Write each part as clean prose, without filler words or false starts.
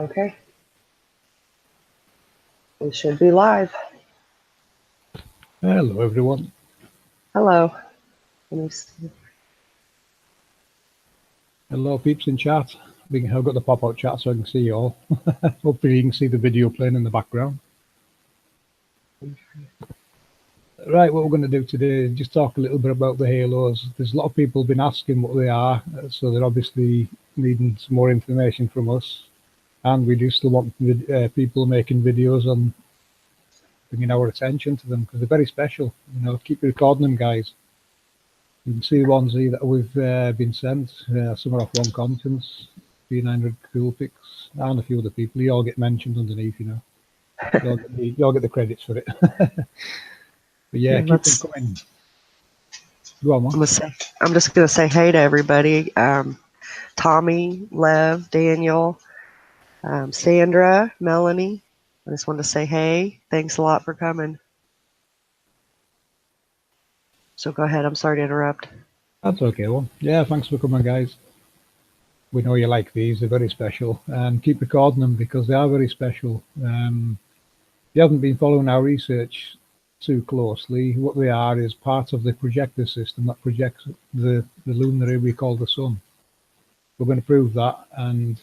Okay. We should be live. Hello, everyone. Hello. Let me see. Hello, peeps in chat. I've got the pop-out chat so I can see you all. Hopefully you can see the video playing in the background. Right, what we're going to do today is just talk a little bit about the halos. There's a lot of people been asking what they are, so they're obviously needing some more information from us. And we do still want people making videos on bringing our attention to them because they're very special. You know, keep recording them, guys. You can see the ones here that we've been sent. Some are off One Conscience, B900 Cool Picks, and a few other people. You all get mentioned underneath, you know. You all get the credits for it. But yeah, keep them coming. Go on, man. I'm just going to say hey to everybody. Tommy, Lev, Daniel, Sandra, Melanie. I just wanted to say hey. Thanks a lot for coming. So go ahead. I'm sorry to interrupt. That's okay, well. Yeah, thanks for coming, guys. We know you like these. They're very special. And keep recording them because they are very special. If you haven't been following our research too closely, what they are is part of the projector system that projects the luminary we call the sun. We're going to prove that, and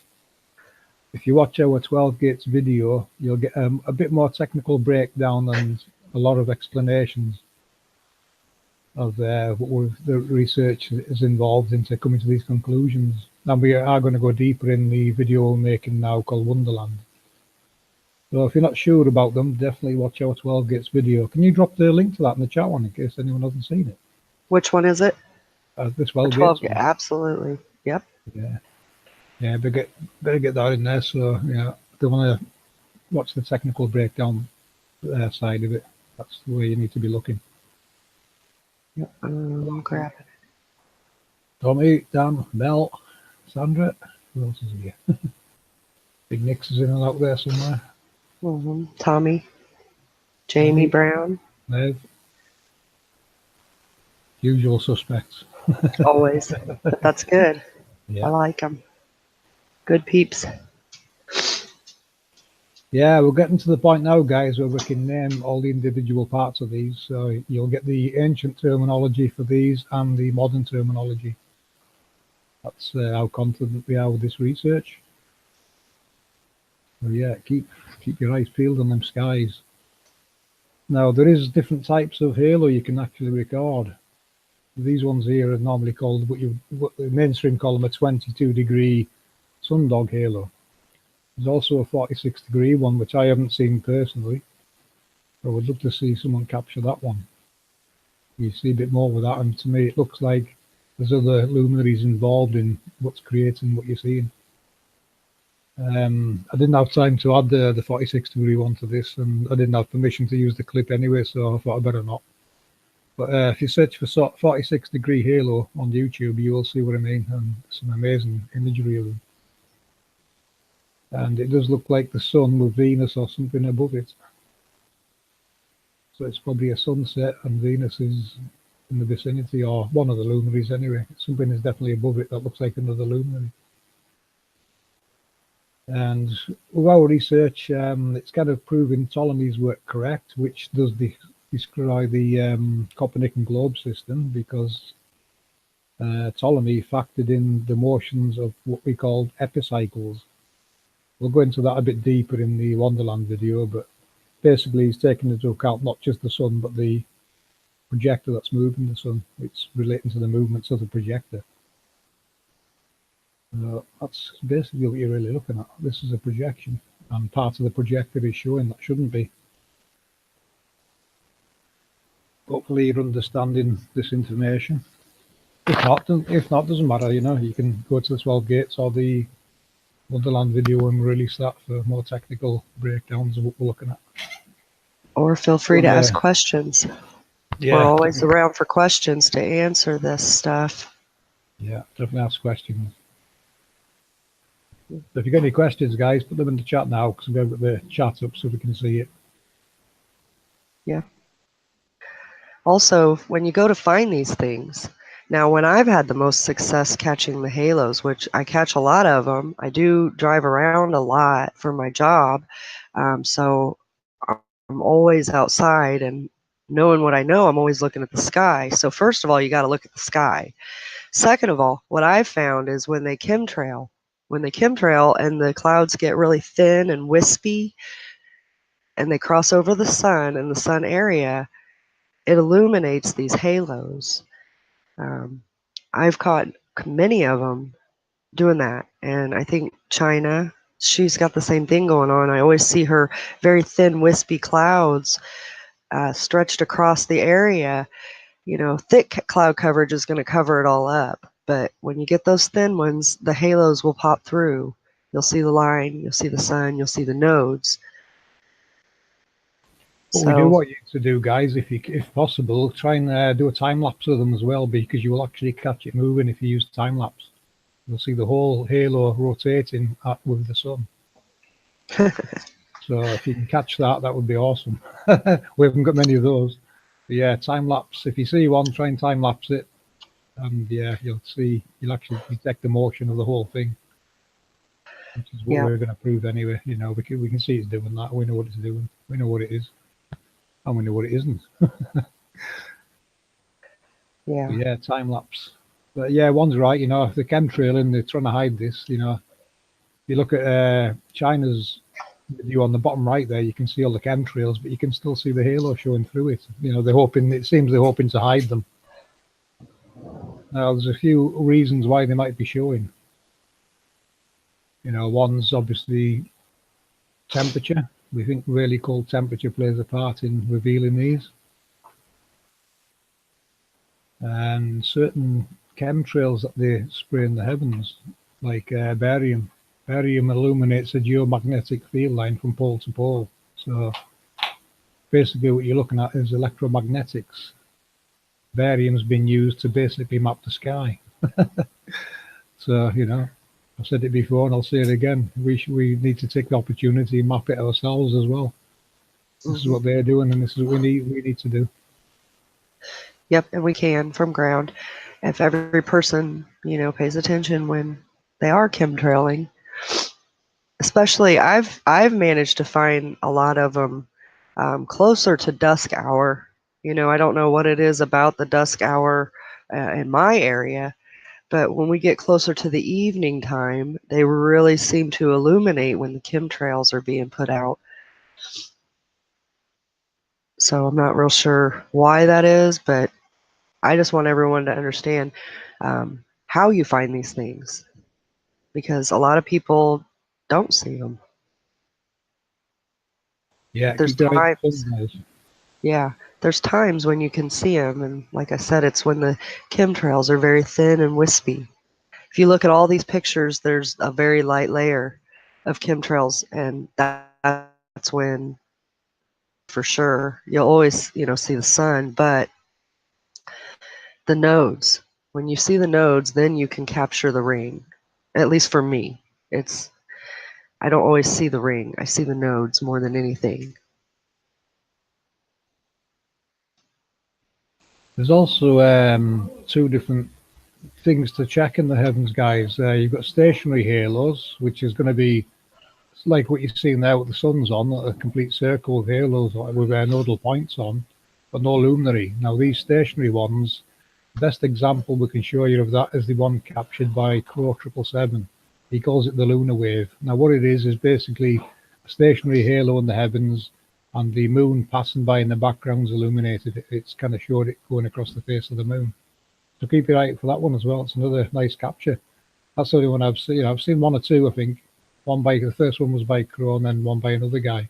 if you watch our 12 gates video, you'll get a bit more technical breakdown and a lot of explanations of what the research is involved into coming to these conclusions. And we are going to go deeper in the video we're making now called Wonderland. So if you're not sure about them, definitely watch our 12 gates video. Can you drop the link to that in the chat one in case anyone hasn't seen it? Which one is it? The 12 gates one. Absolutely. Yep. Yeah, better get that in there. So yeah, they want to watch the technical breakdown side of it. That's the way you need to be looking. Yep. Grab it. Tommy, Dan, Mel, Sandra. Who else is here? Big Nick's is in and out there somewhere. Tommy, Jamie Brown. Lev. Usual suspects. Always. But that's good. Yeah. I like them. Good peeps. Yeah, we're getting to the point now, guys, where we can name all the individual parts of these. So you'll get the ancient terminology for these and the modern terminology. That's how confident we are with this research. So yeah, keep your eyes peeled on them skies. Now, there is different types of halo you can actually record. These ones here are normally called what the mainstream call them a 22-degree Sundog halo. There's also a 46-degree one, which I haven't seen personally. I would love to see someone capture that one. You see a bit more with that, and to me it looks like there's other luminaries involved in what's creating what you're seeing. I didn't have time to add the 46-degree one to this, and I didn't have permission to use the clip anyway, so I thought I better not. But if you search for 46-degree halo on YouTube, you will see what I mean, and some amazing imagery of them. And it does look like the sun with Venus or something above it. So it's probably a sunset and Venus is in the vicinity, or one of the luminaries anyway. Something is definitely above it that looks like another luminary. And with our research, it's kind of proving Ptolemy's work correct, which does describe the Copernican globe system, because Ptolemy factored in the motions of what we call epicycles. We'll go into that a bit deeper in the Wonderland video, but basically he's taken into account not just the sun, but the projector that's moving the sun. It's relating to the movements of the projector. That's basically what you're really looking at. This is a projection, and part of the projector is showing that shouldn't be. Hopefully you're understanding this information. If not, doesn't matter, you know, you can go to the 12 gates or the Wonderland video and release that for more technical breakdowns of what we're looking at. Or feel free to ask questions. Yeah, we're always around for questions to answer this stuff. Yeah, definitely ask questions. So if you got any questions, guys, put them in the chat now, because I'm going to put the chat up so we can see it. Yeah. Also, when you go to find these things, Now, when I've had the most success catching the halos, which I catch a lot of them, I do drive around a lot for my job. So I'm always outside, and knowing what I know, I'm always looking at the sky. So first of all, you got to look at the sky. Second of all, what I've found is when they chemtrail and the clouds get really thin and wispy and they cross over the sun and the sun area, it illuminates these halos. Um, I've caught many of them doing that, and I think China, she's got the same thing going on. I always see her very thin, wispy clouds stretched across the area. Thick cloud coverage is going to cover it all up, but when you get those thin ones, the halos will pop through. You'll see the line, you'll see the sun, you'll see the nodes. But we do So, want you to do, guys, if possible, try and do a time lapse of them as well, because you will actually catch it moving if you use time lapse. You'll see the whole halo rotating with the sun. So if you can catch that, that would be awesome. We haven't got many of those. But yeah, time lapse. If you see one, try and time lapse it, and yeah, you'll actually detect the motion of the whole thing, which is what yeah, we're going to prove anyway. Because we can see it's doing that. We know what it's doing. We know what it is, and we know what it isn't. yeah, But yeah, time lapse. But yeah, one's right. If they're chemtrailing, they're trying to hide this. If you look at China's video on the bottom right there, you can see all the chemtrails, but you can still see the halo showing through it. They're hoping. It seems they're hoping to hide them. Now, there's a few reasons why they might be showing. One's obviously temperature. We think really cold temperature plays a part in revealing these. And certain chemtrails that they spray in the heavens, like barium. Barium illuminates a geomagnetic field line from pole to pole. So basically what you're looking at is electromagnetics. Barium's been used to basically map the sky. So, I've said it before and I'll say it again. We need to take the opportunity and map it ourselves as well. This is what they're doing, and this is what we need to do. Yep, and we can from ground. If every person, pays attention when they are chemtrailing, especially I've managed to find a lot of them closer to dusk hour. I don't know what it is about the dusk hour in my area, but when we get closer to the evening time, they really seem to illuminate when the chemtrails are being put out. So I'm not real sure why that is, but I just want everyone to understand how you find these things, because a lot of people don't see them. Yeah, There's keep your eye on times, the yeah, there's times when you can see them, and like I said, it's when the chemtrails are very thin and wispy. If you look at all these pictures, there's a very light layer of chemtrails, and that's when, for sure, you'll always, see the sun, but the nodes, when you see the nodes, then you can capture the ring. At least for me, it's I don't always see the ring. I see the nodes more than anything. There's also two different things to check in the heavens, guys. You've got stationary halos, which is going to be like what you're seeing there with the sun's on, a complete circle of halos with nodal points on, but no luminary. Now, these stationary ones, the best example we can show you of that is the one captured by Crow 777. He calls it the lunar wave. Now, what it is basically a stationary halo in the heavens, and the moon passing by in the background's illuminated. It's kind of showed it going across the face of the moon. So keep your eye out for that one as well. It's another nice capture. That's the only one I've seen. I've seen one or two, I think. The first one was by Crow, and then one by another guy.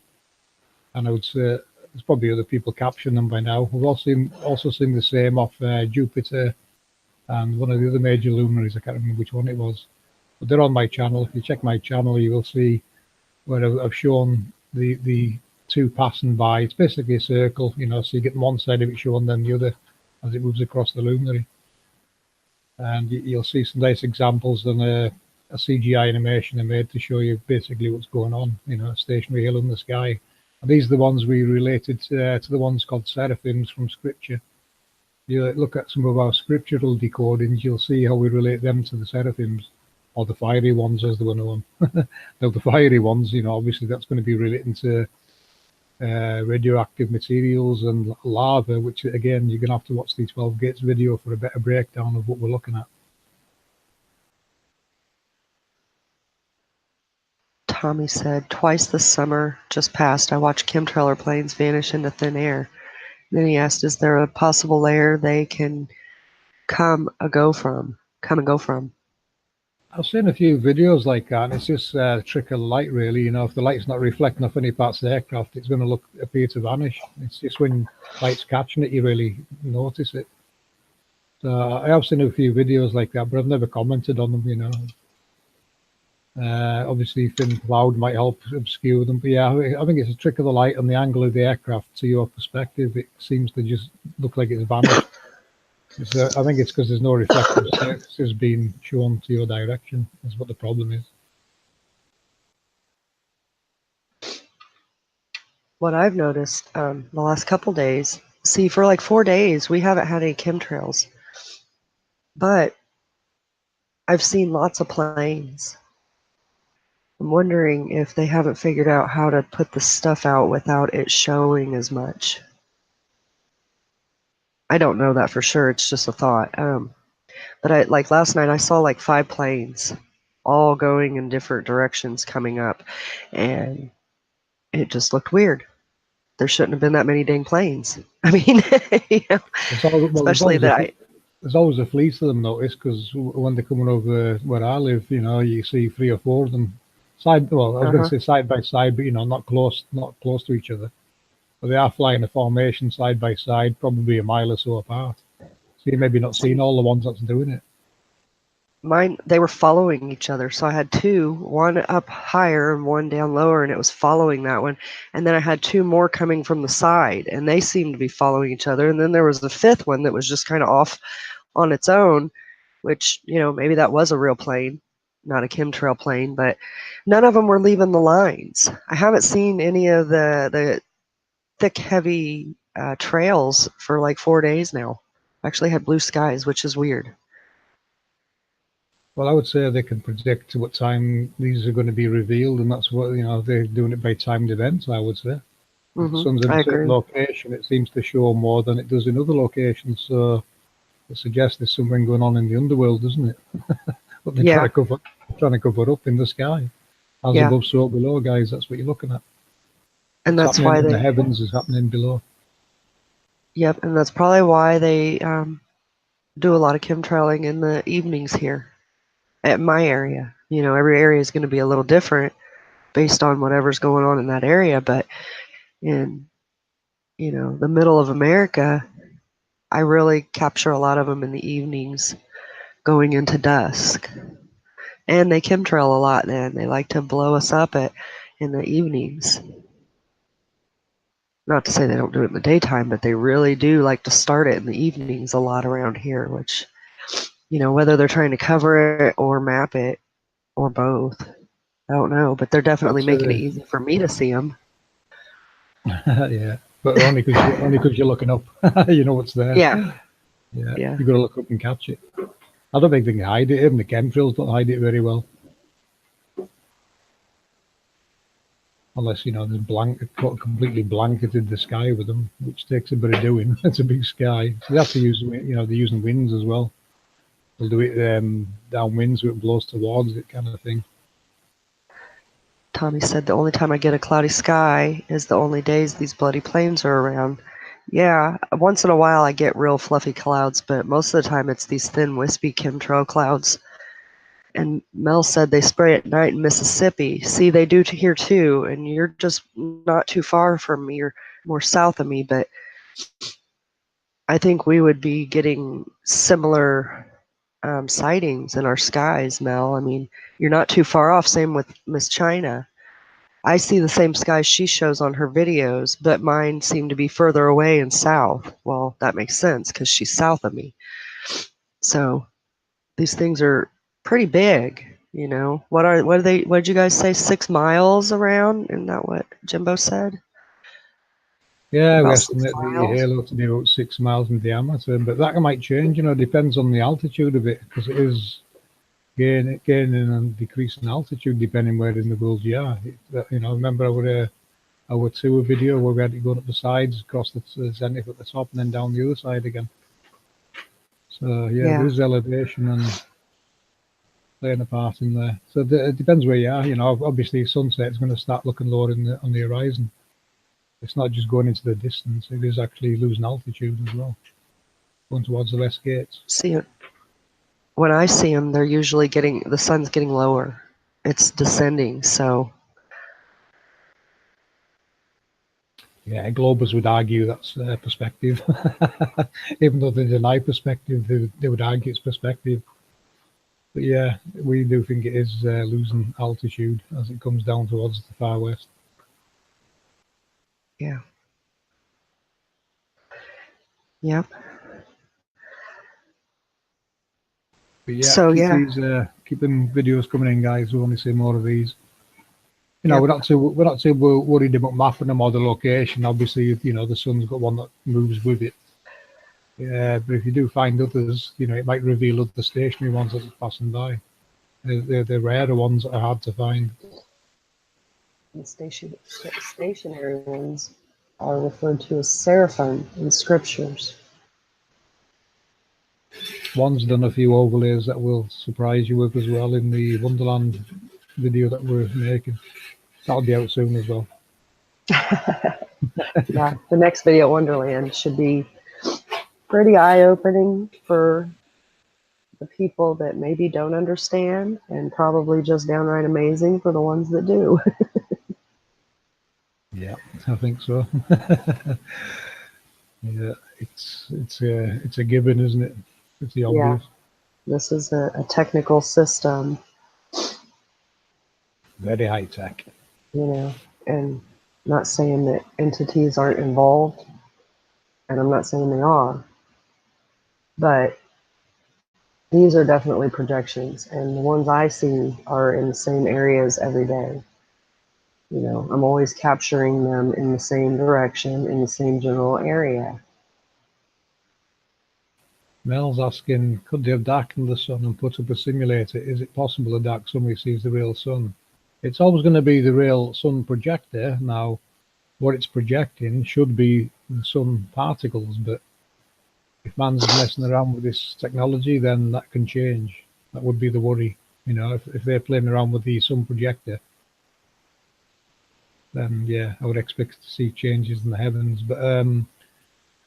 And I would say there's probably other people capturing them by now. We've also seen the same off Jupiter and one of the other major luminaries. I can't remember which one it was. But they're on my channel. If you check my channel, you will see where I've shown the two passing by. It's basically a circle, so you get one side of it shown, then the other as it moves across the luminary. And you'll see some nice examples on a CGI animation I made to show you basically what's going on, a stationary hill in the sky. And these are the ones we related to the ones called seraphims from scripture. you look at some of our scriptural decodings, you'll see how we relate them to the seraphims, or the fiery ones as they were known. Now the fiery ones, obviously that's going to be relating to radioactive materials and lava, which again, you're going to have to watch the 12 Gates video for a better breakdown of what we're looking at. Tommy said, twice this summer just passed, I watched chemtrailer planes vanish into thin air. Then he asked, is there a possible layer they can come and go from? I've seen a few videos like that, and it's just a trick of light, really. If the light's not reflecting off any parts of the aircraft, it's going to appear to vanish. It's just when light's catching it, you really notice it. So I have seen a few videos like that, but I've never commented on them, Obviously, thin cloud might help obscure them, but yeah, I think it's a trick of the light and the angle of the aircraft to your perspective. It seems to just look like it's vanished. I think it's because there's no reflective surfaces being shown to your direction. Is what the problem is. What I've noticed the last couple days, see, for like 4 days, we haven't had any chemtrails, but I've seen lots of planes. I'm wondering if they haven't figured out how to put the stuff out without it showing as much. I don't know that for sure. It's just a thought. But like last night, I saw like 5 planes all going in different directions coming up, and it just looked weird. There shouldn't have been that many dang planes. I mean, especially that there's always a fleet of them, notice, because when they're coming over where I live, you see 3 or 4 of them side. Well, I was going to say side by side, but not close to each other. But they are flying a formation side by side, probably a mile or so apart. So you're maybe not seeing all the ones that's doing it. They were following each other. So I had 2, one up higher and one down lower, and it was following that one. And then I had 2 more coming from the side, and they seemed to be following each other. And then there was the 5th one that was just kind of off on its own, which, maybe that was a real plane, not a chemtrail plane, but none of them were leaving the lines. I haven't seen any of the thick, heavy trails for like 4 days now. I actually had blue skies, which is weird. Well, I would say they can predict what time these are going to be revealed, and that's what, they're doing it by timed events, I would say. If the sun's in a certain location, it seems to show more than it does in other locations. So it suggests there's something going on in the underworld, doesn't it? What they're trying to cover up in the sky. As above, so below, guys. That's what you're looking at. And that's why the heavens is happening below. Yep, and that's probably why they do a lot of chemtrailing in the evenings here at my area. Every area is going to be a little different based on whatever's going on in that area, but in the middle of America, I really capture a lot of them in the evenings going into dusk. And they chemtrail a lot then. They like to blow us up in the evenings. Not to say they don't do it in the daytime, but they really do like to start it in the evenings a lot around here, which, whether they're trying to cover it or map it or both, I don't know. But they're definitely making it easy for me to see them. Yeah, but only because you're looking up. You know what's there. Yeah. You've got to look up and catch it. I don't think they can hide it. Even the chemtrails don't hide it very well. Unless, they've completely blanketed the sky with them, which takes a bit of doing. It's a big sky. So they have to use, they're using winds as well. They'll do it downwind so it blows towards it, kind of thing. Tommy said the only time I get a cloudy sky is the only days these bloody planes are around. Yeah, once in a while I get real fluffy clouds, but most of the time it's these thin, wispy chemtrail clouds. And Mel said they spray at night in Mississippi. See, they do here too, and you're just not too far from me. You're more south of me, but I think we would be getting similar sightings in our skies, Mel. I mean, you're not too far off. Same with Miss China. I see the same skies she shows on her videos, but mine seem to be further away and south. Well, that makes sense because she's south of me. So these things are pretty big, What did you guys say? 6 miles around? Isn't that what Jimbo said? Yeah, we about six estimate the miles. halo to be about 6 miles in diameter, but that might change. Depends on the altitude of it, because it is gaining and decreasing altitude depending where in the world you are. Remember our tour video where we had to go up the sides, across the zenith at the top, and then down the other side again. So yeah, Yeah. there's elevation and playing a part in there. So it depends where you are. Obviously sunset is going to start looking lower on the horizon. It's not just going into the distance; it is actually losing altitude as well, going towards the west gates. See, when I see them, they're usually the sun's getting lower. It's descending, so. Yeah, Globers would argue that's perspective. Even though they deny perspective, they would argue it's perspective. But yeah, we do think it is losing altitude as it comes down towards the far west. Yeah. Yep. But yeah, So keep yeah. keep them videos coming in, guys. We want to see more of these. Yep. We're not too worried about mapping them or the location. Obviously, the sun's got one that moves with it. Yeah, but if you do find others, it might reveal other stationary ones as it's passing by. They're rarer ones that are hard to find. The stationary ones are referred to as seraphim in scriptures. One's done a few overlays that will surprise you with as well in the Wonderland video that we're making. That'll be out soon as well. Yeah, the next video at Wonderland should be pretty eye-opening for the people that maybe don't understand, and probably just downright amazing for the ones that do. Yeah, I think so. Yeah, it's a given, isn't it? It's the Yeah, obvious. this is a technical system, Very high tech. and not saying that entities aren't involved, and I'm not saying they are, but these are definitely projections, and the ones I see are in the same areas every day. I'm always capturing them in the same direction, in the same general area. Mel's asking, could they have darkened the sun and put up a simulator? Is it possible a dark sun receives the real sun? It's always going to be the real sun projector. Now, what it's projecting should be the sun particles, but if man's messing around with this technology, then that can change. That would be the worry. If they're playing around with the sun projector, then yeah, I would expect to see changes in the heavens. But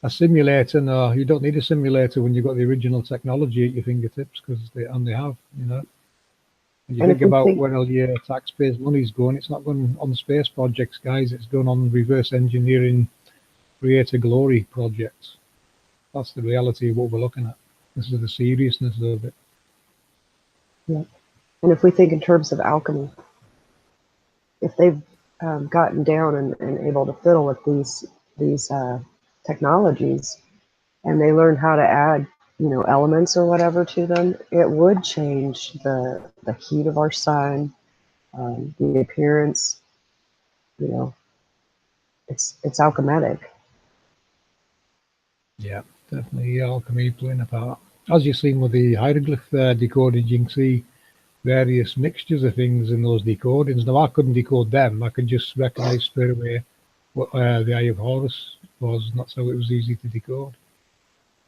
a simulator, no, you don't need a simulator when you've got the original technology at your fingertips, because they have. And you And think if we about think, where all your taxpayers' money's going, it's not going on space projects, guys. It's going on reverse engineering, creator glory projects. That's the reality of what we're looking at. This is the seriousness of it. yeah, and if we think in terms of alchemy, if they've gotten down and able to fiddle with these technologies, and they learn how to add, elements or whatever to them, it would change the heat of our sun, the appearance. You know, it's alchemic. Yeah, definitely alchemy playing a part. As you've seen with the hieroglyph decoded, you can see various mixtures of things in those decodings. Now, I couldn't decode them. I could just recognize straight away what the Eye of Horus was, and that's how it was easy to decode.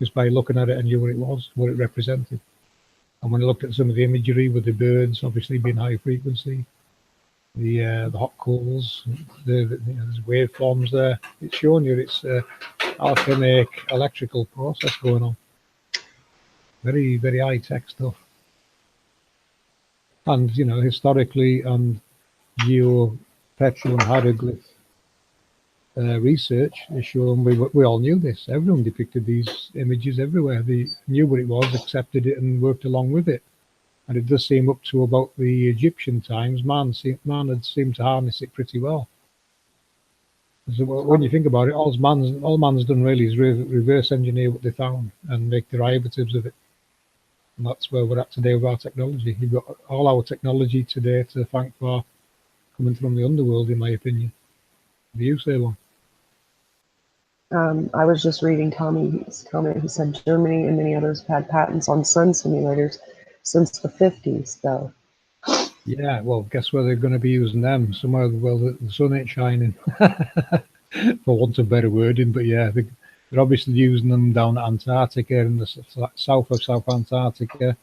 Just by looking at it, I knew what it was, what it represented. And when I looked at some of the imagery with the birds, obviously being high frequency, the hot coals, there's waveforms there. It's showing you it's alchemic electrical process going on. Very, very high tech stuff. And historically and geopetro and hieroglyph research has shown we all knew this. Everyone depicted these images everywhere. They knew what it was, accepted it, and worked along with it. And it does seem up to about the Egyptian times, man had seemed to harness it pretty well. So when you think about it, all man's done really is reverse engineer what they found and make derivatives of it. And that's where we're at today with our technology. You've got all our technology today to thank for coming from the underworld, in my opinion. Do you say one? I was just reading Tommy's comment. He said Germany and many others have had patents on sun simulators since the 50s, though. Yeah, well, guess where they're going to be using them? Somewhere where the sun ain't shining, for want of better wording. But yeah, they're obviously using them down at Antarctica in the south of South Antarctica.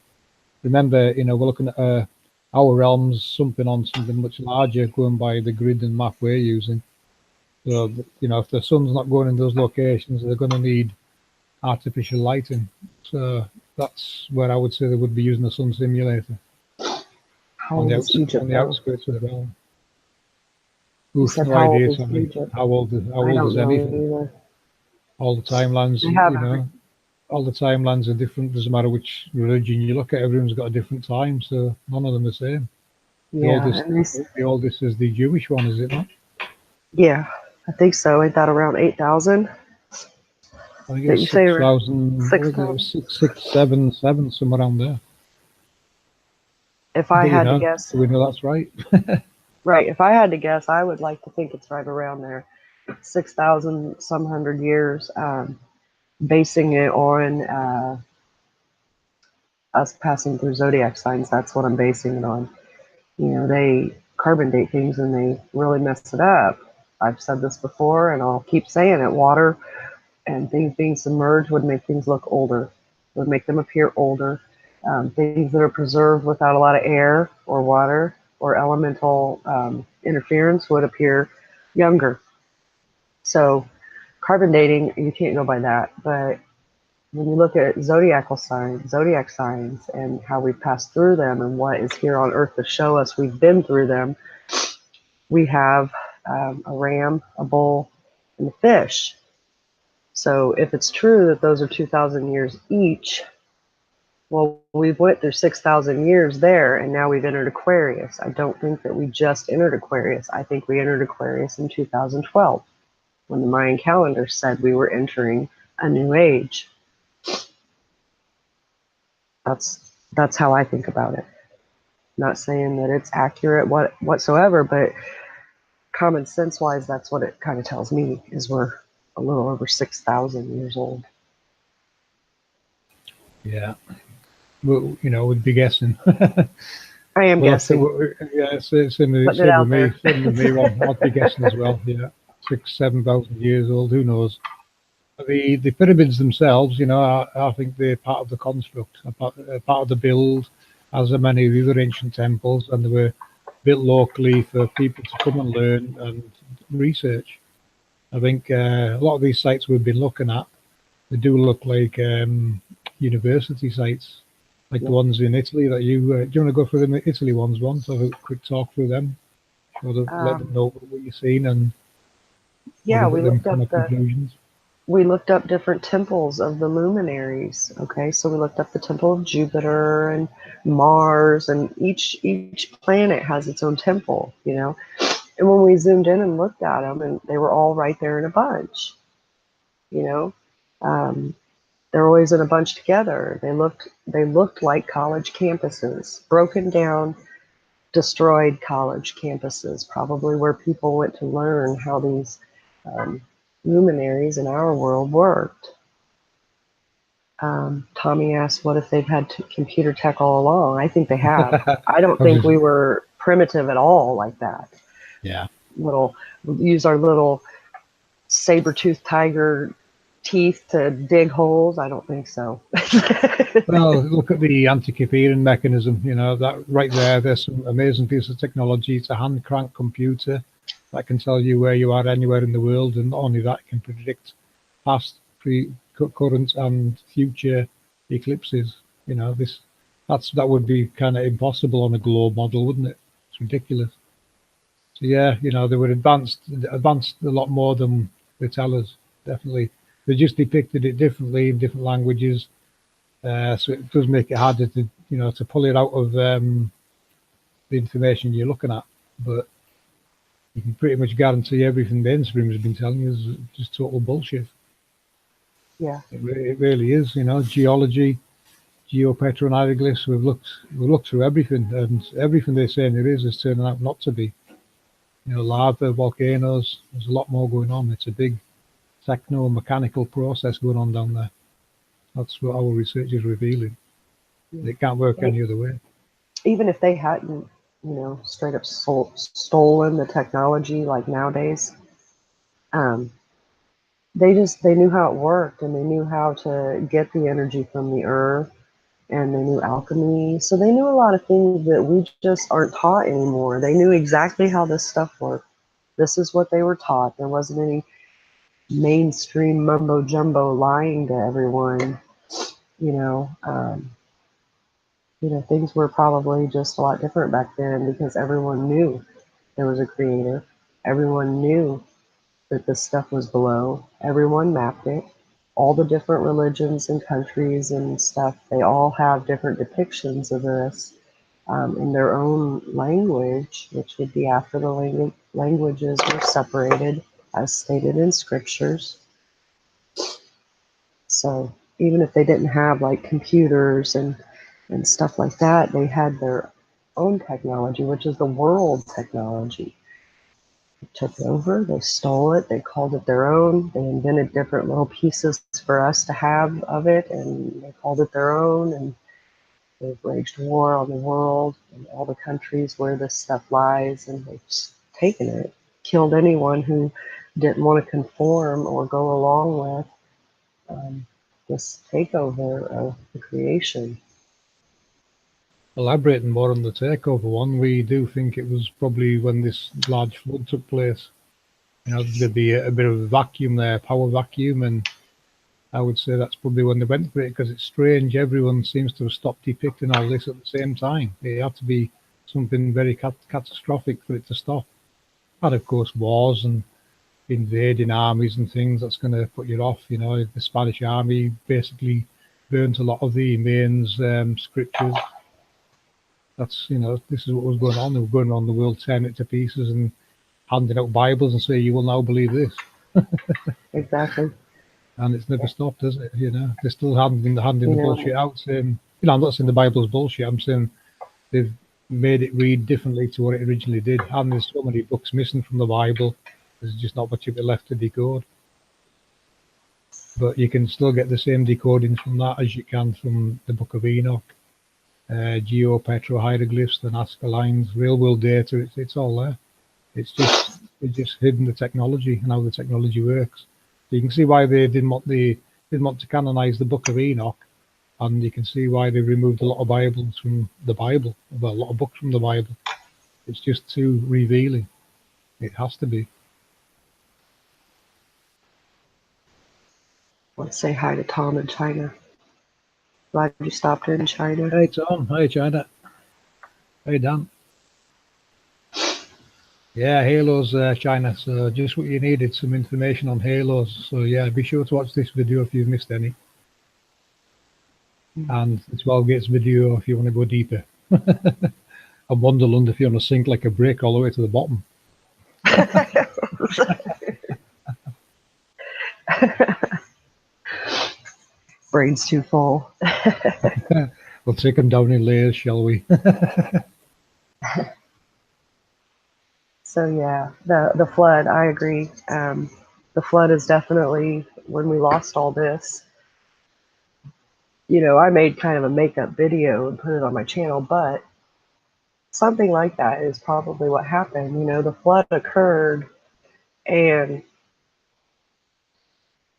Remember, we're looking at our realms, something on something much larger, going by the grid and map we're using. So, if the sun's not going in those locations, they're going to need artificial lighting. So that's where I would say they would be using a sun simulator. How old is Egypt, on the outskirts of the realm. Oof, no idea. How old is anything? Either. All the timelines, all the timelines are different. Doesn't matter which religion you look at, everyone's got a different time, so none of them are the same. Yeah, the oldest is the Jewish one, is it not? Yeah, I think so. Ain't that around 8,000? I think it's 6,000, 6,777, somewhere around there. If I had to guess, we know that's right. Right. If I had to guess, I would like to think it's right around there, 6,000 some hundred years. Basing it on us passing through zodiac signs, that's what I'm basing it on. They carbon date things and they really mess it up. I've said this before, and I'll keep saying it. Water and things being submerged would make things look older, would make them appear older. Things that are preserved without a lot of air or water or elemental interference would appear younger. So carbon dating, you can't go by that. But when you look at zodiac signs, and how we pass through them and what is here on Earth to show us we've been through them, we have a ram, a bull, and a fish. So if it's true that those are 2,000 years each, well, we've went through 6,000 years there, and now we've entered Aquarius. I don't think that we just entered Aquarius. I think we entered Aquarius in 2012, when the Mayan calendar said we were entering a new age. That's how I think about it. Not saying that it's accurate whatsoever, but common sense wise, that's what it kind of tells me, is we're a little over 6,000 years old. Yeah. Well, we'd be guessing. I am guessing. Yeah, same with me. I'd be guessing as well. Yeah, 6,000-7,000 years old. Who knows? The pyramids themselves, I think they're part of the construct, part of the build, as are many of the other ancient temples, and they were built locally for people to come and learn and research. I think a lot of these sites we've been looking at, they do look like university sites, like the ones in Italy that you. Do you want to go through the Italy ones once? Have a quick talk through them, let them know what you've seen and we looked up different temples of the luminaries. Okay, so we looked up the temple of Jupiter and Mars, and each planet has its own temple, And when we zoomed in and looked at them, and they were all right there in a bunch, they're always in a bunch together. They looked like college campuses, broken down, destroyed college campuses, probably where people went to learn how these luminaries in our world worked. Tommy asked, what if they've had computer tech all along? I think they have. I don't think we were primitive at all like that. Yeah. Use our little saber-toothed tiger teeth to dig holes. I don't think so. Well, look at the anti-Kiperian mechanism, that right there, there's some amazing piece of technology. It's a hand crank computer that can tell you where you are anywhere in the world, and not only that, it can predict past, current and future eclipses. That would be kind of impossible on a globe model, wouldn't it? It's ridiculous. So yeah, they were advanced a lot more than they tell us. Definitely, they just depicted it differently in different languages. So it does make it harder to pull it out of the information you're looking at. But you can pretty much guarantee everything the mainstream has been telling you is just total bullshit. Yeah, it really is. Geology, geopetro and hieroglyphs. We've looked through everything, and everything they're saying there is turning out not to be. Lava, volcanoes. There's a lot more going on. It's a big techno-mechanical process going on down there. That's what our research is revealing. It can't work any other way. Even if they hadn't, straight up stolen the technology like nowadays, they knew how it worked, and they knew how to get the energy from the earth, and they knew alchemy. So they knew a lot of things that we just aren't taught anymore. They knew exactly how this stuff worked. This is what they were taught. There wasn't any mainstream mumbo jumbo lying to everyone. You know, um, things were probably just a lot different back then because everyone knew there was a creator. Everyone knew that this stuff was below. Everyone mapped it. All the different religions and countries and stuff, they all have different depictions of this in their own language, which would be after the languages were separated, as stated in scriptures. So even if they didn't have like computers and stuff like that, they had their own technology, which is the world technology. They took it over, they stole it, they called it their own, they invented different little pieces for us to have of it, and they called it their own, and they've waged war on the world and all the countries where this stuff lies, and they've just taken it, killed anyone who didn't want to conform or go along with this takeover of the creation. Elaborating more on the takeover one, we do think it was probably when this large flood took place. There'd be a bit of a vacuum there, power vacuum, and I would say that's probably when they went for it, because it's strange. Everyone seems to have stopped depicting all this at the same time. It had to be something very catastrophic for it to stop. And of course, wars and invading armies and things, that's going to put you off. The Spanish army basically burnt a lot of the main scriptures. That's, this is what was going on. They were going on the world, tearing it to pieces and handing out Bibles and say, you will now believe this. Exactly. And it's never stopped, has it? They're still handing the bullshit out, saying, I'm not saying the Bible's bullshit. I'm saying they've made it read differently to what it originally did. And there's so many books missing from the Bible. There's just not much of it left to decode. But you can still get the same decodings from that as you can from the Book of Enoch, geopetro-hieroglyphs, the Nazca lines, real-world data. It's all there. It's just hidden the technology and how the technology works. So you can see why they didn't want to canonize the Book of Enoch, and you can see why they removed a lot of Bibles from the Bible, well, a lot of books from the Bible. It's just too revealing. It has to be. Let's say hi to Tom in China. Glad you stopped in China. Hey Tom, hey China. Hey Dan. Yeah, Halos, China. So just what you needed, some information on Halos. So yeah, be sure to watch this video if you've missed any. And the 12 Gates video if you want to go deeper. And Wonderland if you want to sink like a brick all the way to the bottom. Brain's too full. We'll take them down in layers, shall we? So yeah, the flood, I agree. The flood is definitely when we lost all this. I made kind of a makeup video and put it on my channel, but something like that is probably what happened. The flood occurred, and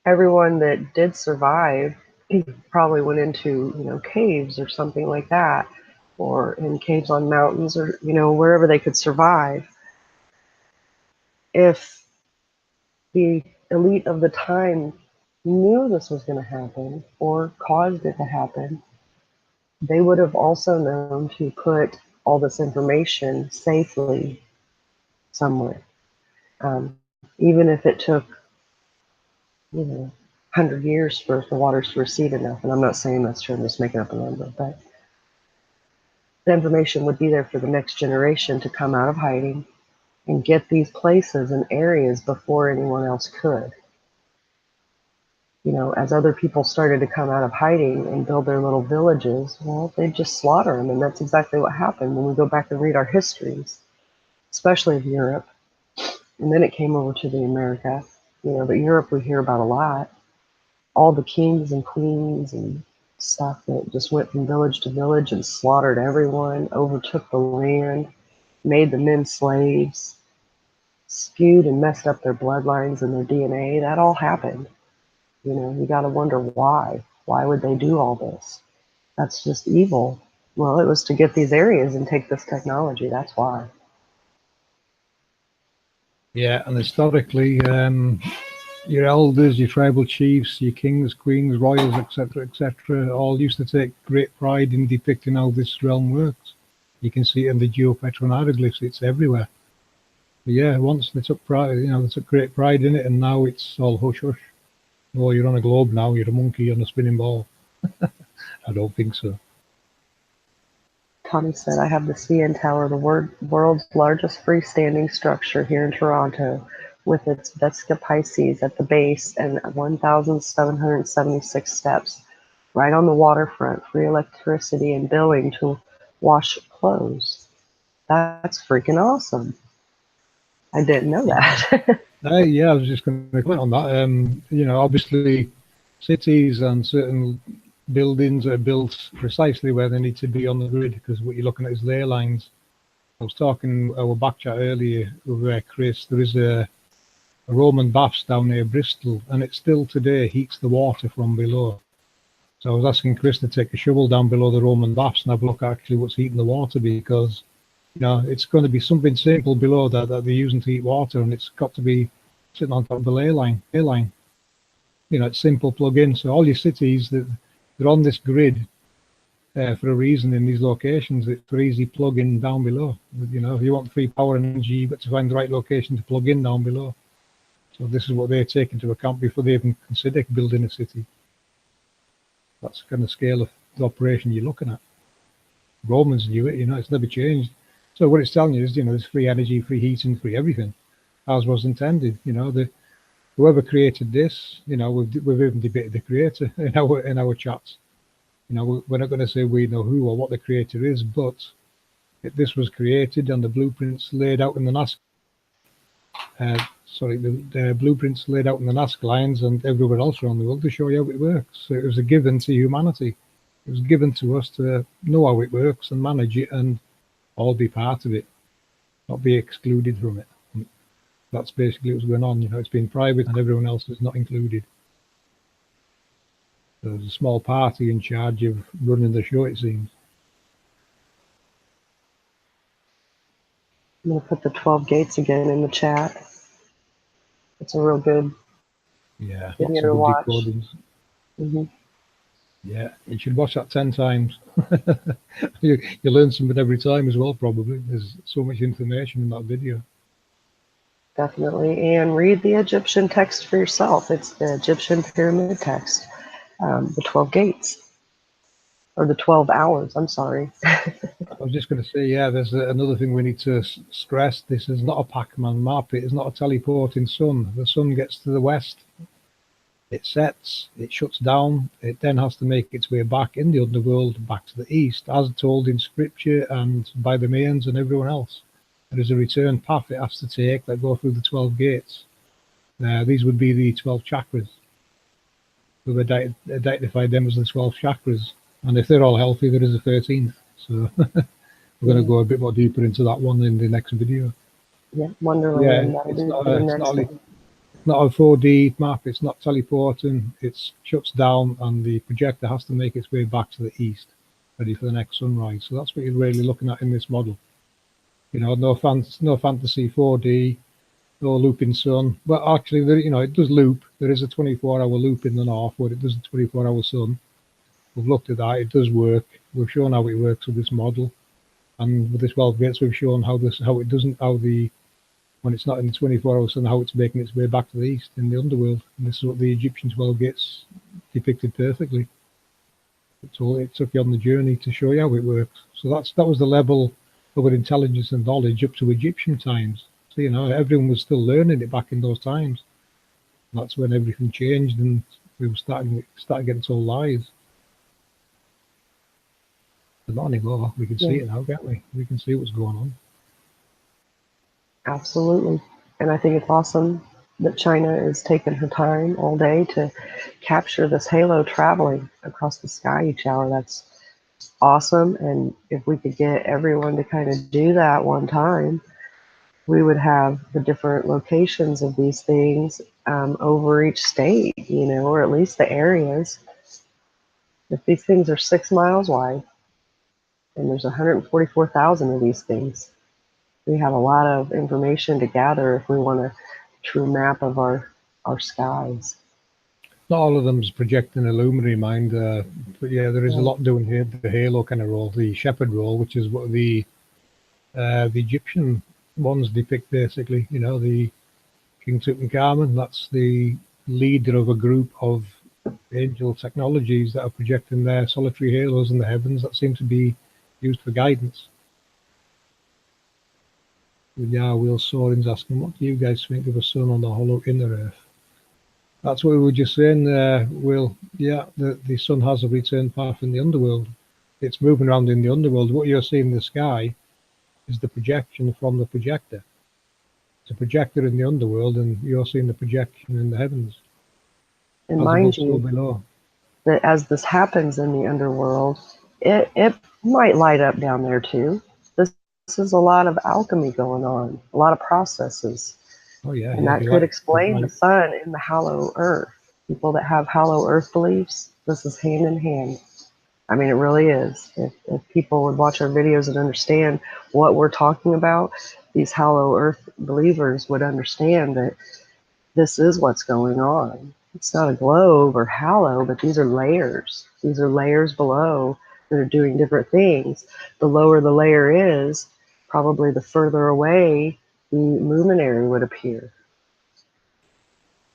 everyone that did survive probably went into, caves or something like that, or in caves on mountains, or, wherever they could survive. If the elite of the time knew this was going to happen or caused it to happen, they would have also known to put all this information safely somewhere. Even if it took, 100 years for the waters to recede enough, and I'm not saying that's true, I'm just making up a number, but the information would be there for the next generation to come out of hiding and get these places and areas before anyone else could. As other people started to come out of hiding and build their little villages, well, they'd just slaughter them, and that's exactly what happened when we go back and read our histories, especially of Europe. And then it came over to the America. But Europe we hear about a lot. All the kings and queens and stuff that just went from village to village and slaughtered everyone, overtook the land, made the men slaves, skewed and messed up their bloodlines and their DNA. That all happened. You got to wonder why. Why would they do all this? That's just evil. Well, it was to get these areas and take this technology. That's why. Yeah, and historically, your elders, your tribal chiefs, your kings, queens, royals, etc., all used to take great pride in depicting how this realm works. You can see it in the geopetron hieroglyphs; it's everywhere. But yeah, once they took pride, they took great pride in it, and now it's all hush hush. Oh, you're on a globe now. You're a monkey on a spinning ball. I don't think so. Tommy said, I have the CN Tower, the world's largest freestanding structure here in Toronto, with its Vesica Pisces at the base and 1,776 steps, right on the waterfront, free electricity and billing to wash clothes. That's freaking awesome. I didn't know that. Yeah, I was just going to comment on that. Obviously, cities and certain buildings are built precisely where they need to be on the grid, because what you're looking at is ley lines. I was talking our back chat earlier with Chris. There is a Roman baths down near Bristol, and it still today heats the water from below. So I was asking Chris to take a shovel down below the Roman baths and have a look at actually what's heating the water, because it's going to be something simple below that they're using to heat water, and it's got to be sitting on top of the ley line. It's simple plug in. So all your cities they're on this grid for a reason in these locations. It's for easy plug in down below. If you want free power and energy, you've got to find the right location to plug in down below. So this is what they take into account before they even consider building a city. That's the kind of scale of the operation you're looking at. Romans knew it, it's never changed. So what it's telling you is, there's free energy, free heating, free everything, as was intended. Whoever created this, we've even debated the creator in our chats. We're not going to say we know who or what the creator is, but this was created and the blueprints laid out in the NASA. The blueprints laid out in the Nazca lines and everywhere else around the world to show you how it works. So it was a given to humanity. It was given to us to know how it works and manage it and all be part of it, not be excluded from it. And that's basically what's going on. It's been private and everyone else is not included. There's a small party in charge of running the show, it seems. I'm going to put the 12 gates again in the chat. It's a real good video to watch. Mm-hmm. Yeah, you should watch that 10 times. you learn something every time as well, probably. There's so much information in that video. Definitely. And read the Egyptian text for yourself. It's the Egyptian pyramid text, the 12 gates. Or the 12 hours, I'm sorry. I was just going to say, yeah, there's another thing we need to stress. This is not a Pac-Man map. It is not a teleporting sun. The sun gets to the west, it sets, it shuts down, it then has to make its way back in the underworld, back to the east, as told in scripture and by the Mayans and everyone else. There is a return path it has to take that go through the 12 gates. These would be the 12 chakras. We've identified them as the 12 chakras. And if they're all healthy, there is a 13th. So we're going to go a bit more deeper into that one in the next video. Yeah, Wonderland. Yeah, it's not a 4D map. It's not teleporting. It shuts down, and the projector has to make its way back to the east, ready for the next sunrise. So that's what you're really looking at in this model. No fantasy 4D, no looping sun. But actually, it does loop. There is a 24-hour loop in the north, where it does a 24-hour sun. We've looked at that. It does work. We've shown how it works with this model, and with the 12 gates, we've shown when it's not in the 24 hours, and how it's making its way back to the east in the underworld. And this is what the Egyptian 12 gates depicted perfectly. So it took you on the journey to show you how it works. So that was the level of intelligence and knowledge up to Egyptian times. So everyone was still learning it back in those times. And that's when everything changed, and we were starting getting told lies. But not anymore. We can see it now, can't we? We can see what's going on. Absolutely. And I think it's awesome that China is taking her time all day to capture this halo traveling across the sky each hour. That's awesome. And if we could get everyone to kind of do that one time, we would have the different locations of these things over each state, you know, or at least the areas. If these things are 6 miles wide and there's 144,000 of these things, we have a lot of information to gather if we want a true map of our skies. Not all of them's projecting a luminary mind, but yeah, there is a lot doing here. The halo kind of role, the shepherd role, which is what the Egyptian ones depict, basically. You know, the King Tutankhamun, that's the leader of a group of angel technologies that are projecting their solitary halos in the heavens that seem to be used for guidance. Yeah, Will Soren's asking, what do you guys think of a sun on the hollow inner Earth? That's what we were just saying, Will. Yeah, the sun has a return path in the underworld. It's moving around in the underworld. What you're seeing in the sky is the projection from the projector. It's a projector in the underworld, and you're seeing the projection in the heavens. And mind you, below. That as this happens in the underworld, it might light up down there too. This is a lot of alchemy going on, a lot of processes. Oh yeah, and that could explain the sun in the hollow earth. People that have hollow earth beliefs, this is hand in hand. I mean, it really is. If people would watch our videos and understand what we're talking about, these hollow earth believers would understand that this is what's going on. It's not a globe or hollow, but these are layers. These are layers below that are doing different things. The lower the layer is, probably the further away the luminary would appear.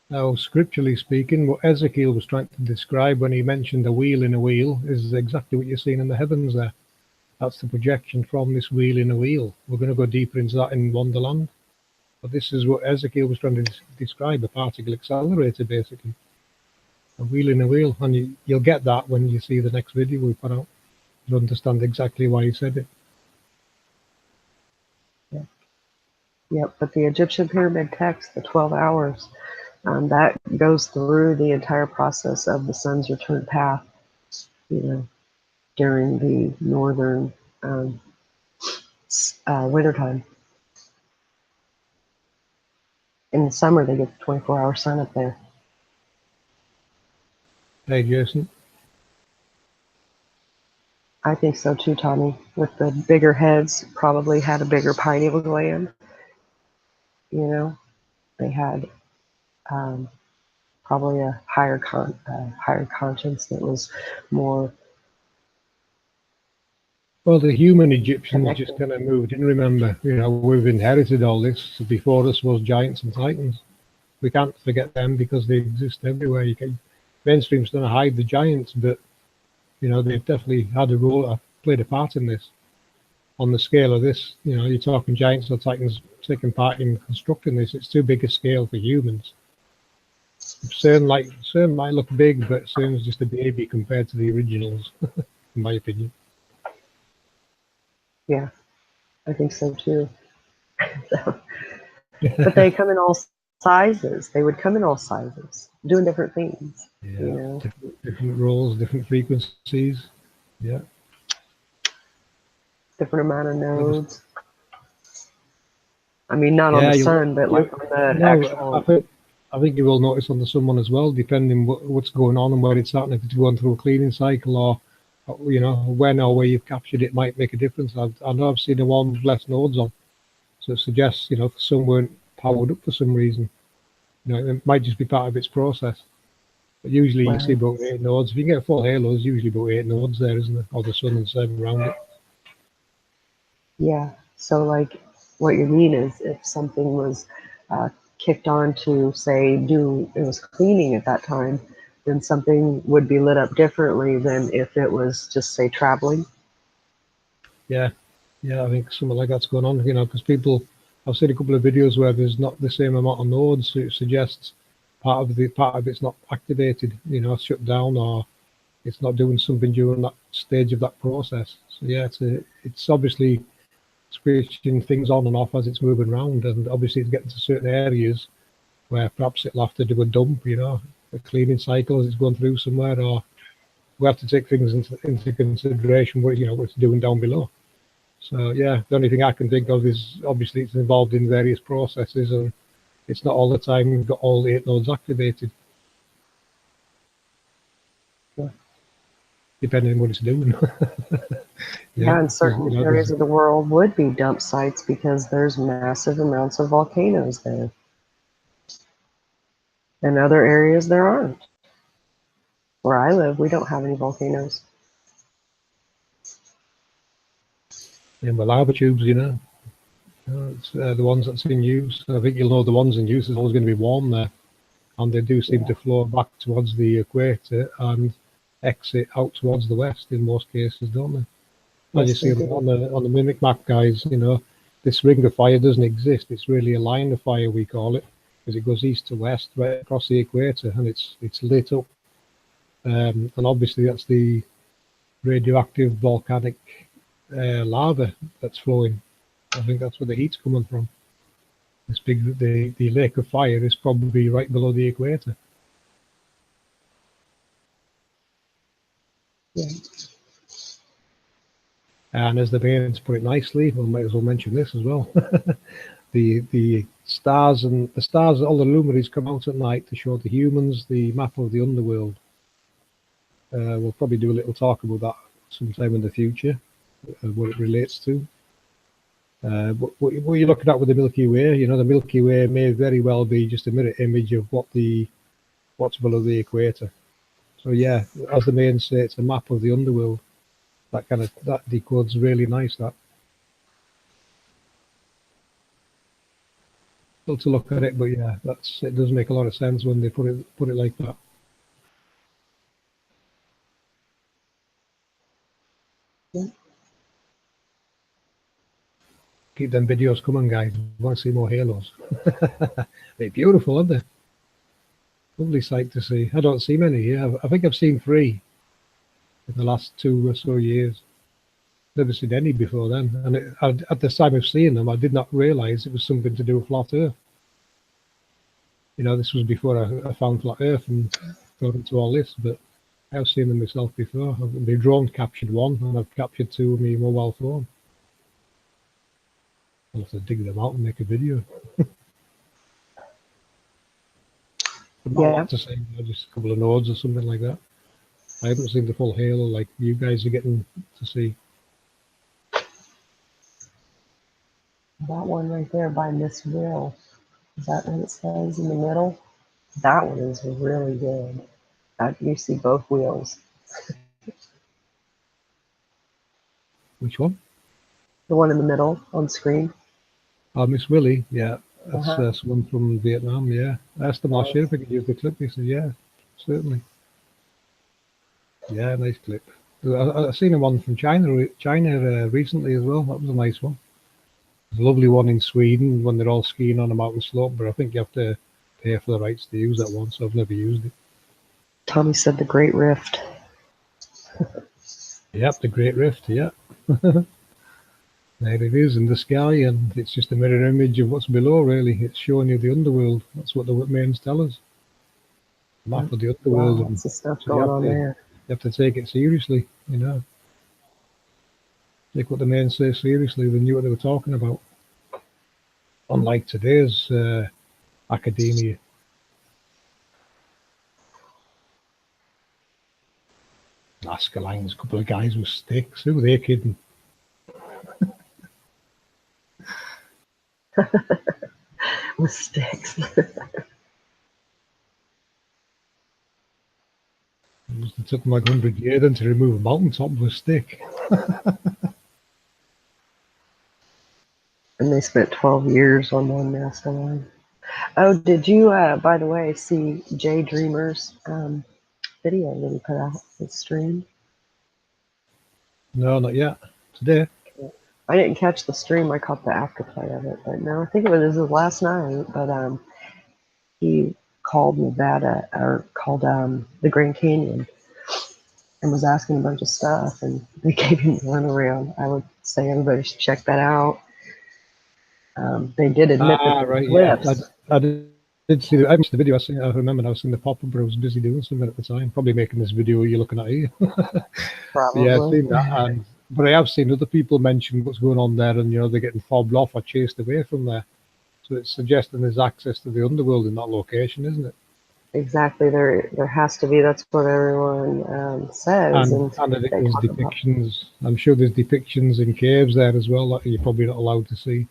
Now, scripturally speaking, what Ezekiel was trying to describe when he mentioned a wheel in a wheel is exactly what you're seeing in the heavens there. That's the projection from this wheel in a wheel. We're going to go deeper into that in Wonderland. But this is what Ezekiel was trying to describe, a particle accelerator, basically. A wheel in a wheel. And you'll get that when you see the next video we put out. You'll understand exactly why he said it. Yeah. Yep, but the Egyptian pyramid text, the 12 hours, that goes through the entire process of the sun's return path, you know, during the northern wintertime. In the summer, they get the 24-hour sun up there. Hey, Jason. I think so too, Tommy. With the bigger heads, probably had a bigger pineal gland. You know, they had probably a higher conscience that was more. Well, the human Egyptians just kind of moved in. Remember, you know, we've inherited all this. Before us was giants and titans. We can't forget them because they exist everywhere. You can mainstream's trying to hide the giants, but you know they've definitely had a role, played a part in this. On the scale of this, you know, you're talking giants or titans taking part in constructing this. It's too big a scale for humans. CERN might look big, but CERN's just a baby compared to the originals, in my opinion. Yeah, I think so too. But they come in all sizes. They would come in all sizes, doing different things. Yeah, you know? different roles, different frequencies. Yeah. Different amount of nodes. I mean, not on the sun, but like on the actual. I think you will notice on the sun one as well, depending what's going on and where it's at, and if it's going through a cleaning cycle or you know, when or where you've captured it might make a difference. I know I've seen the one with less nodes on, so it suggests, you know, if some weren't powered up for some reason, you know, it might just be part of its process. But usually you see about 8 nodes. If you get full halos, usually about 8 nodes there, isn't there? Or the sun and 7 around it. Yeah. So like, what you mean is if something was kicked on to say it was cleaning at that time, then something would be lit up differently than if it was just, say, traveling. Yeah, I think something like that's going on, you know, because I've seen a couple of videos where there's not the same amount of nodes, so it suggests part of it's not activated, you know, shut down, or it's not doing something during that stage of that process. So yeah, it's obviously switching things on and off as it's moving around, and obviously it's getting to certain areas where perhaps it'll have to do a dump, you know, a cleaning cycle as it's going through somewhere, or we have to take things into consideration what, you know, what it's doing down below. So yeah, the only thing I can think of is obviously it's involved in various processes, and it's not all the time you've got all 8 nodes activated. Yeah. Depending on what it's doing. Yeah, and certain you know, areas of the world would be dump sites because there's massive amounts of volcanoes there. In other areas, there aren't. Where I live, we don't have any volcanoes. and the lava tubes, you know, it's the ones that's in use. I think you'll know the ones in use is always going to be warm there, and they do seem to flow back towards the equator and exit out towards the west in most cases, don't they? As you see on the mimic map, guys, you know, this ring of fire doesn't exist. It's really a line of fire, we call it, because it goes east to west right across the equator, and it's lit up. And obviously that's the radioactive volcanic lava that's flowing. I think that's where the heat's coming from. This big, the lake of fire is probably right below the equator. Yeah. And as the Baines put it nicely, we might as well mention this as well. the stars and the stars, all the luminaries come out at night to show the humans the map of the underworld. We'll probably do a little talk about that sometime in the future, what it relates to. What you're looking at with the Milky Way, you know, the Milky Way may very well be just a mirror image of what's below the equator. So yeah, as the main say, it's a map of the underworld. That decodes really nice. That. Still to look at it, but yeah, it does make a lot of sense when they put it like that. Yeah. Keep them videos coming, guys. We want to see more halos. They're beautiful, aren't they? Lovely sight to see. I don't see many here. I think I've seen 3 in the last 2 or so years. Never seen any before then. And at the time of seeing them, I did not realise it was something to do with flat Earth. You know, this was before I found flat Earth and got into all this, but I've seen them myself before. The drone captured 1, and I've captured 2 with my mobile phone. I'll have to dig them out and make a video. Yeah. To say, just a couple of nodes or something like that. I haven't seen the full halo like you guys are getting to see. That one right there by Miss Will. Is that what it says in the middle? That one is really good. You see both wheels. Which one? The one in the middle on screen. Miss Willie, yeah. That's someone from Vietnam, yeah. I asked them last year if I could use the clip. He said, yeah, certainly. Yeah, nice clip. I've seen one from China recently as well. That was a nice one. There's a lovely one in Sweden when they're all skiing on a mountain slope, but I think you have to pay for the rights to use that one, so I've never used it. Tommy said the Great Rift. Yep, the Great Rift, yeah. There it is in the sky, and it's just a mirror image of what's below, really. It's showing you the underworld. That's what the mains tell us. The map of the underworld. Wow, lots of stuff going on there. You have to take it seriously, you know. Take what the mains say seriously. They knew what they were talking about. Unlike today's academia. Alaska lines, a couple of guys with sticks. Who were they kidding? With sticks. It took them like 100 years then to remove a mountaintop with a stick. And they spent 12 years on one NASA line. Oh, did you, by the way, see Jay Dreamer's video that he put out? His stream? No, not yet. Today. I didn't catch the stream. I caught the afterplay of it. But no, I think it was last night. But he called Nevada, or called the Grand Canyon, and was asking a bunch of stuff. And they gave him the runaround. I would say everybody should check that out. They did admit that right, clips. yeah. did see I missed the video. I remember I was seeing the pop-up, but I was busy doing something at the time, probably making this video you're looking at here. Probably. Yeah, I've seen that, but I have seen other people mention what's going on there, and they're getting fobbed off or chased away from there. So it's suggesting there's access to the underworld in that location, isn't it? Exactly. There has to be. That's what everyone says. And I think there's depictions. I'm sure there's depictions in caves there as well that you're probably not allowed to see.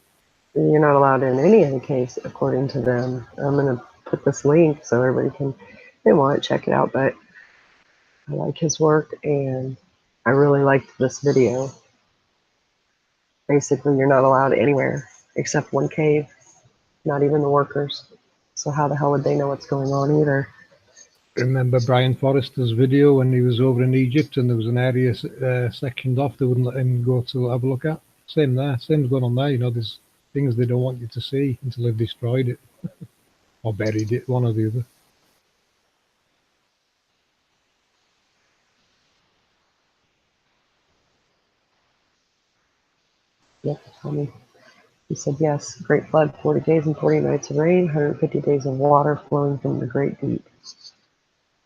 You're not allowed in any of the caves, according to them. I'm going to put this link so everybody can, if they want, check it out. But I like his work, and I really liked this video. Basically, you're not allowed anywhere except one cave, not even the workers. So how the hell would they know what's going on either? Remember Brian Forrester's video when he was over in Egypt and there was an area sectioned off, they wouldn't let him go to have a look at? Same there, same's going on there. There's things they don't want you to see until they've destroyed it or buried it, one or the other. Yep, Tommy. He said, yes, Great Flood, 40 days and 40 nights of rain, 150 days of water flowing from the Great Deep.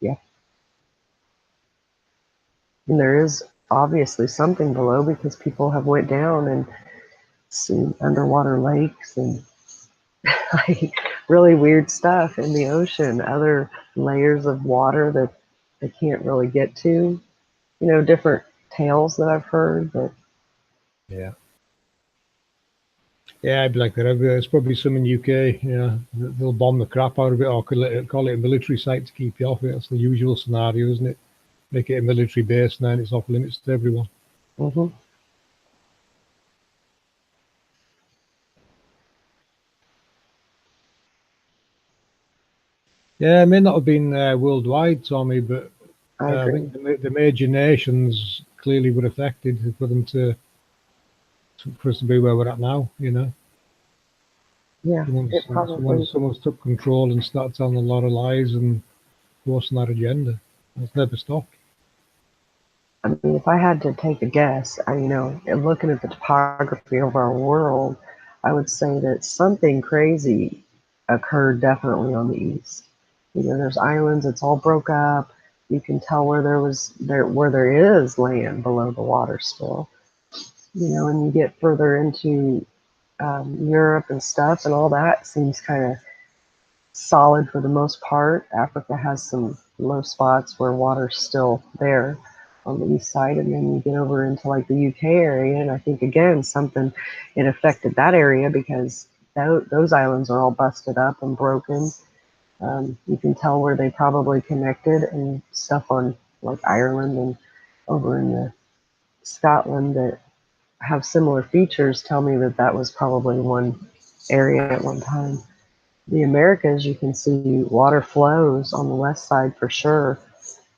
Yeah. And there is obviously something below because people have went down and seen underwater lakes and like really weird stuff in the ocean, other layers of water that they can't really get to. Different tales that I've heard. But yeah. Yeah, I'd be like that. It's probably some in UK, they'll bomb the crap out of it or call it a military site to keep you off it. That's the usual scenario, isn't it? Make it a military base and then it's off limits to everyone. Mm-hmm. Yeah, it may not have been worldwide, Tommy, but I think the major nations clearly were affected for us to be where we're at now, Yeah, someone's took control and started telling a lot of lies and forcing that agenda. It's never stopped. I mean, if I had to take a guess, looking at the topography of our world, I would say that something crazy occurred definitely on the east. There's islands, it's all broke up. You can tell where there is land below the water still. And you get further into Europe and stuff, and all that seems kind of solid for the most part. Africa has some low spots where water's still there on the east side, and then you get over into like the UK area, and I think again it affected that area because those islands are all busted up and broken. You can tell where they probably connected, and stuff on like Ireland and over in the Scotland that have similar features tell me that was probably one area at one time. The Americas, you can see water flows on the west side for sure.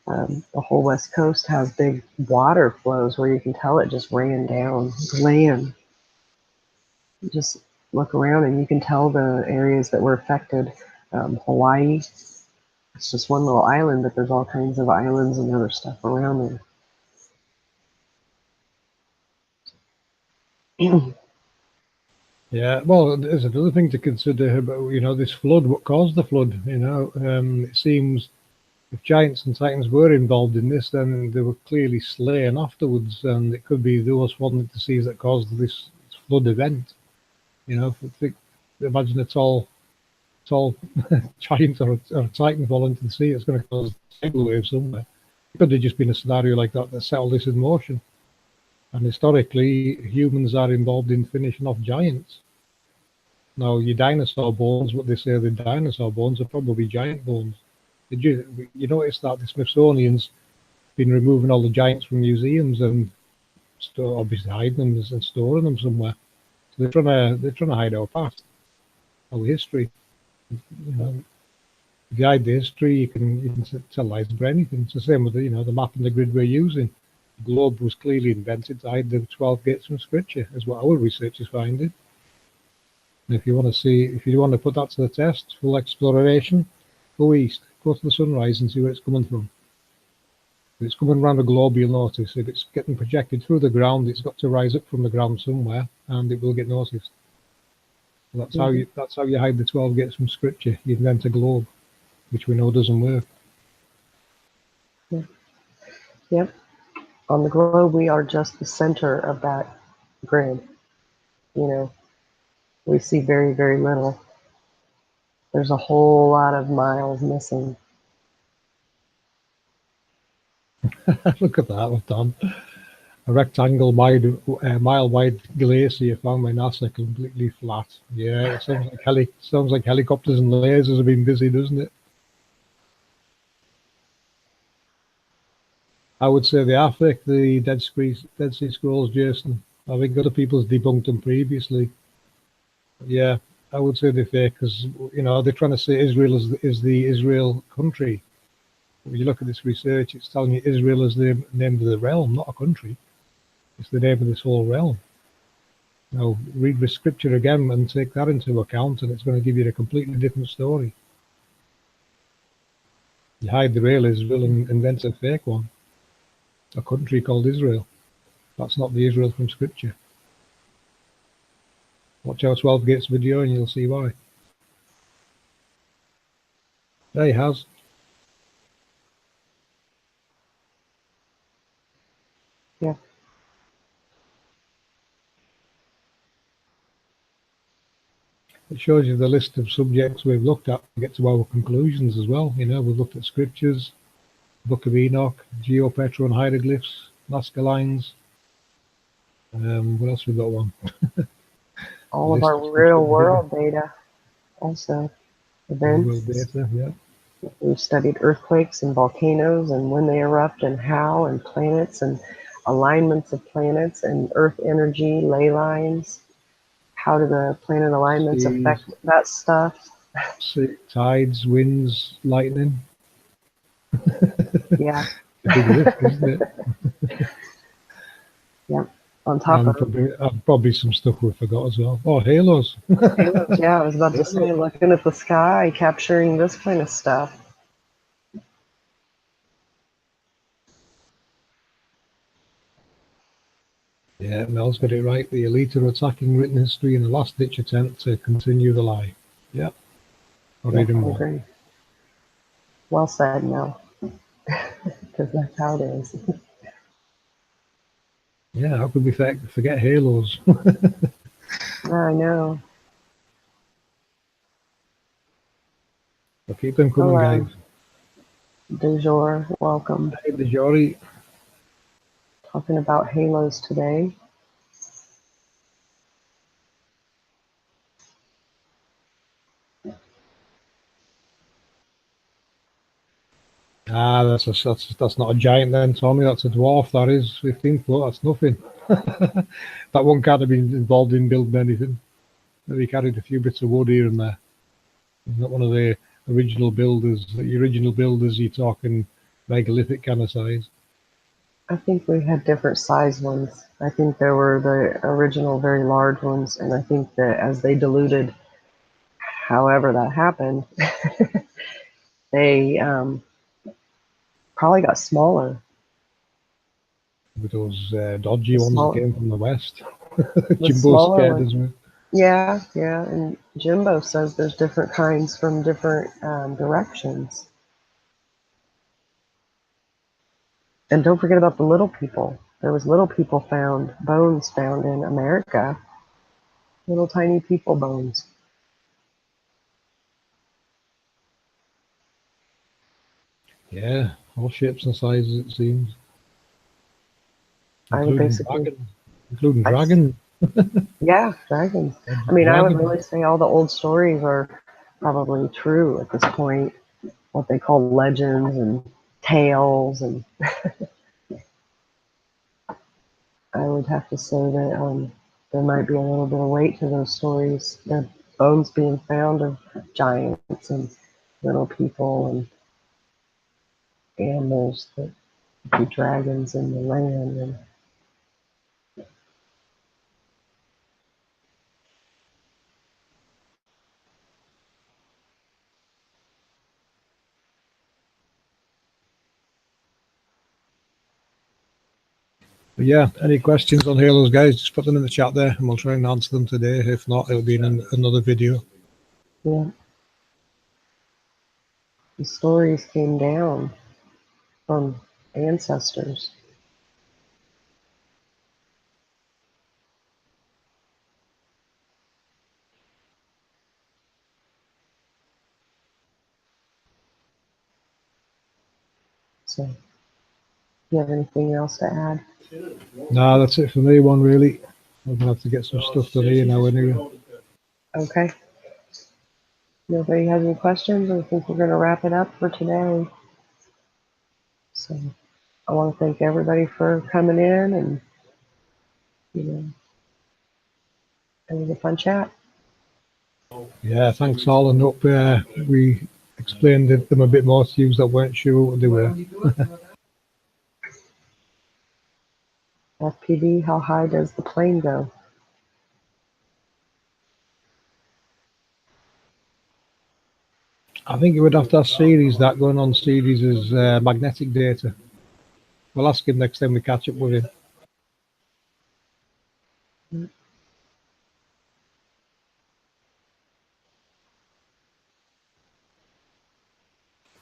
The whole west coast has big water flows where you can tell it just ran down land. You just look around and you can tell the areas that were affected. Hawaii, it's just one little island, but there's all kinds of islands and other stuff around there. Yeah, well, there's another thing to consider about, this flood, what caused the flood, it seems if giants and titans were involved in this, then they were clearly slain afterwards, and it could be those wanting to see that caused this flood event. Imagine a tall giant or a titan fall into the sea, it's going to cause a tidal wave somewhere. It could have just been a scenario like that set all this in motion. And historically, humans are involved in finishing off giants. Now, your dinosaur bones, what they say the dinosaur bones are probably giant bones. Did you notice that the Smithsonian's been removing all the giants from museums and obviously hiding them and storing them somewhere? So they're trying to hide our past, our history. If you hide the history, you can tell lies about anything. It's the same with the map and the grid we're using. The globe was clearly invented to hide the 12 gates from Scripture, is what our research is finding. And if you want to put that to the test, full exploration, go east, go to the sunrise and see where it's coming from. If it's coming around the globe, you'll notice. If it's getting projected through the ground, it's got to rise up from the ground somewhere, and it will get noticed. That's how you hide the 12 gates from Scripture. You invent a globe, which we know doesn't work. Yeah. Yep. On the globe, we are just the center of that grid. You know, we see very, very little. There's a whole lot of miles missing. Look at that, we've done. A rectangle mile wide glacier found by NASA completely flat. Yeah, it sounds like helicopters and lasers have been busy, doesn't it? I would say they are fake, the Dead Sea Scrolls, Jason. I think other people's debunked them previously. Yeah, I would say they're fake because they're trying to say Israel is the Israel country. When you look at this research, it's telling you Israel is the name of the realm, not a country. It's the name of this whole realm. Now, read the scripture again and take that into account, and it's going to give you a completely different story. You hide the real Israel and invent a fake one. A country called Israel. That's not the Israel from scripture. Watch our 12 Gates video and you'll see why. There he has. Yeah. It shows you the list of subjects we've looked at to get to our conclusions as well. We've looked at scriptures, Book of Enoch, Geopetro and hieroglyphs, Nazca lines. What else we got one? All of our real world data also. Events. Real data, yeah. We've studied earthquakes and volcanoes and when they erupt and how, and planets and alignments of planets and earth energy, ley lines. How do the planet alignments affect that stuff? Tides, winds, lightning. Yeah. It's a big list, isn't it? Yeah. On top of probably some stuff we forgot as well. Oh, halos. halos, yeah, I was about to say, looking at the sky, capturing this kind of stuff. Yeah, Mel's got it right. The elite are attacking written history in a last-ditch attempt to continue the lie. Yeah. I'll read them more. Agree. Well said, Mel. Because that's how it is. Yeah, how could we forget halos? I know. Well, keep them coming, guys. Du jour, welcome. Hey, du jour. Talking about halos today. That's not a giant then, Tommy. That's a dwarf. That is 15 foot. That's nothing. That one can't have been involved in building anything. Maybe carried a few bits of wood here and there. He's not one of the original builders. The original builders, you're talking megalithic kind of size. I think we had different size ones. I think there were the original very large ones, and I think that as they diluted, however that happened, they probably got smaller. With those dodgy ones that came from the west. Jimbo's scared as well. Yeah, and Jimbo says there's different kinds from different directions. And don't forget about the little people. There was little people bones found in America. Little tiny people bones. Yeah, all shapes and sizes it seems. Including dragon. Yeah, dragons. I mean, I would really say all the old stories are probably true at this point. What they call legends and tales, and I would have to say that there might be a little bit of weight to those stories. The bones being found of giants and little people and animals that be dragons in the land. And But yeah, any questions on Halos, guys, just put them in the chat there and we'll try and answer them today. If not, it'll be in another video. Yeah. The stories came down from ancestors. So, do you have anything else to add? No, that's it for me, one really. I'm gonna have to get some stuff done here now anyway. Okay. Nobody has any questions? I think we're going to wrap it up for today. So, I want to thank everybody for coming in, and it was a fun chat. Yeah, thanks all, and hope we explained them a bit more to you that weren't sure what they were. FPD, how high does the plane go? I think you would have to ask Series that. Going on Series is magnetic data. We'll ask him next time we catch up with him.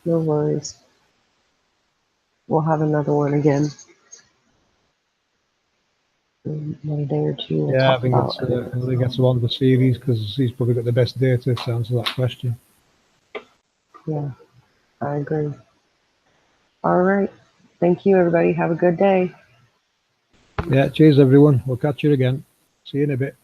No worries. We'll have another one again in a day or two. We'll Yeah, I talk think about it's I think it's one of the Series because he's probably got the best data to answer that question. Yeah, I agree. All right. Thank you, everybody. Have a good day. Yeah, cheers everyone. We'll catch you again. See you in a bit.